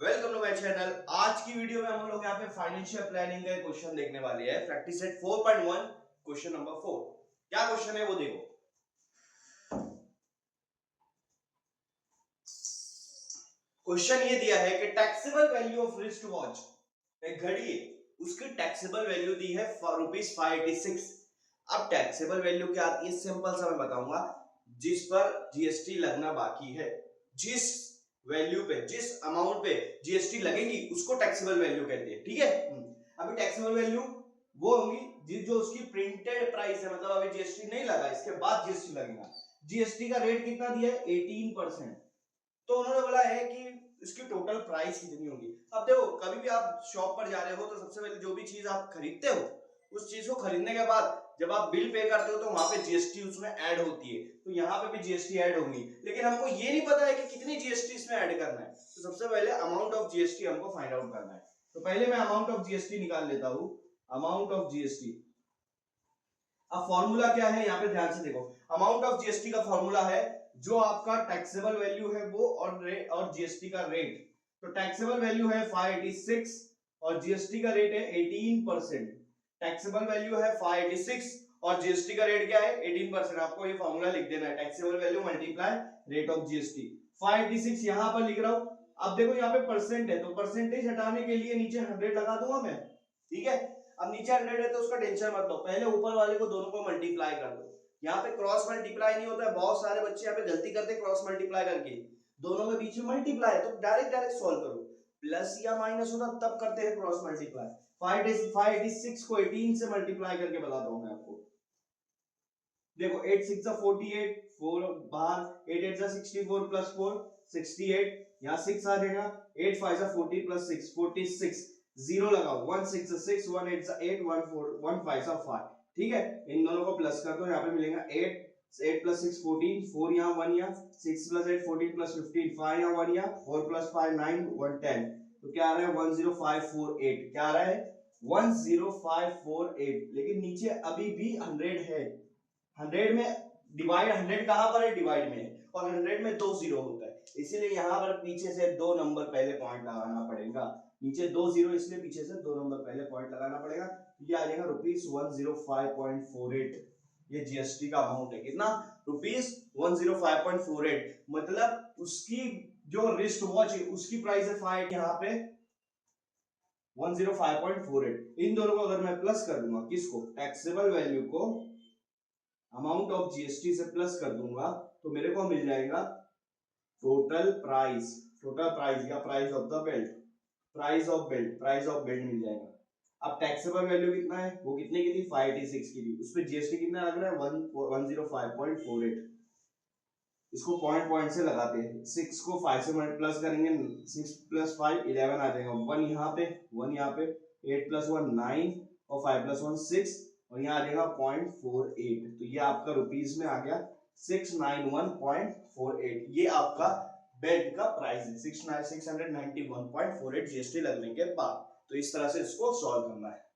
Welcome to my channel. आज की video में हम लोग यहाँ पे फाइनेंशियल प्लानिंग का क्वेश्चन देखने वाले हैं। Practice set 4.1 question number 4। क्या क्वेश्चन है वो देखो। क्वेश्चन ये दिया है कि taxable value of wrist watch, एक घड़ी है, उसकी टैक्सेबल वैल्यू दी है ₹586। अब टैक्सेबल वैल्यू क्या आती है, सिंपल सा मैं बताऊंगा, जिस पर जीएसटी लगना बाकी है। जिस वैल्यू पे, जिस अमाउंट पे जीएसटी लगेगी उसको टैक्सेबल वैल्यू कहते हैं। ठीक है। अभी टैक्सेबल वैल्यू वो होंगी जो उसकी प्रिंटेड प्राइस है, मतलब अभी जीएसटी नहीं लगा, इसके बाद जीएसटी लगेगा। जीएसटी का रेट कितना दिया है, 18%। तो उन्होंने बोला है कि इसकी टोटल प्राइस कितनी होगी। अब देखो, कभी भी आप शॉप पर जा रहे हो तो सबसे पहले जो भी चीज आप खरीदते हो, उस चीज को खरीदने के बाद जब आप बिल पे करते हो तो वहां पे जीएसटी उसमें ऐड होती है। तो यहाँ पे भी जीएसटी ऐड होगी, लेकिन हमको ये नहीं पता है कि कितनी जीएसटी इसमें ऐड करना है। तो सबसे पहले अमाउंट ऑफ जीएसटी हमको फाइंड आउट करना है। तो पहले मैं अमाउंट ऑफ जीएसटी निकाल लेता हूं। अमाउंट ऑफ जीएसटी, अब फॉर्मूला क्या है यहाँ पे ध्यान से देखो। अमाउंट ऑफ जीएसटी का फॉर्मूला है जो आपका टैक्सेबल वैल्यू है वो और जीएसटी का रेट। तो टैक्सेबल वैल्यू है 586 और जीएसटी का रेट है 18%। टैक्सेबल वैल्यू है 586 और जीएसटी का रेट क्या है, 18%। आपको ये फॉर्मूला लिख देना है, taxable value multiply rate of GST. 586 यहां पर लिख रहा हूं। अब देखो यहाँ पे परसेंट है, तो परसेंटेज हटाने के लिए नीचे 100 लगा दूंगा मैं। ठीक है। अब नीचे 100 है तो उसका टेंशन मत लो, पहले ऊपर वाले को दोनों को मल्टीप्लाई कर दो। यहाँ पे क्रॉस मल्टीप्लाई नहीं होता है, बहुत सारे बच्चे यहाँ पे गलती करते हैं क्रॉस मल्टीप्लाई करके। दोनों के बीच में मल्टीप्लाई है तो डायरेक्ट सॉल्व करो। प्लस या माइनस होता तब करते हैं क्रॉस मल्टीप्लाई। 586 को 18 से मल्टीप्लाई करके बताता हूं मैं आपको। देखो 8 6 48, 4 बाहर, 8 8 64 प्लस 4 68, यहाँ 6 आ जाएगा, 8 5 40 प्लस 6 46, 0 लगाओ, 1 6 6 1 8 8 1 4 1 5 5। ठीक है, इन दोनों को प्लस कर दो, यहाँ पे मिलेगा 8 8 प्लस 6 14, 4 यहाँ 1 यहाँ, 6 प्लस 8 14 प्लस 15, 5 यहाँ 1 यहाँ, 4 प्लस 5 9 1 10। तो क्या आ रहा है 10548। क्या आ रहा है 10548। लेकिन नीचे अभी भी 100 है। 100 में डिवाइड, 100 कहां पर है, डिवाइड में है, और 100 में 2 जीरो होता है, इसीलिए यहां पर पीछे से 2 नंबर पहले पॉइंट लगाना पड़ेगा। नीचे 2 जीरो, इसलिए पीछे से 2 नंबर पहले पॉइंट लगाना पड़ेगा। ये आ जाएगा ₹105.48। ये जीएसटी का अमाउंट है, कितना, ₹105.48। मतलब उसकी जो रिस्ट वॉच है उसकी प्राइस है 5, यहाँ पे 105.48। इन दोनों को अगर मैं प्लस कर दूंगा, किसको, टैक्सेबल वैल्यू को अमाउंट ऑफ जीएसटी से प्लस कर दूंगा, तो मेरे को मिल जाएगा टोटल प्राइस। टोटल प्राइस या price of the belt, price of belt मिल जाएगा। अब टैक्सेबल वैल्यू कितना है, वो कितने की थी, 586 की थी, उस पे जीएसटी कितना लग रहा है, 105.48। इसको पॉइंट पॉइंट से लगाते हैं। 6 को 5 से प्लस करेंगे, 6 प्लस 5 11 आ जाएगा, 1 यहाँ पे 1 यहाँ पे, 8 प्लस 1 9 और 5 प्लस 1 6 और यहाँ आ जाएगा 0.48। तो ये आपका रुपीस में आ गया 691.48। ये आपका बेल्ट का प्राइस है, 691.48 जीएसटी लगने के बाद। तो इस तरह से इसको सॉल्व करना है।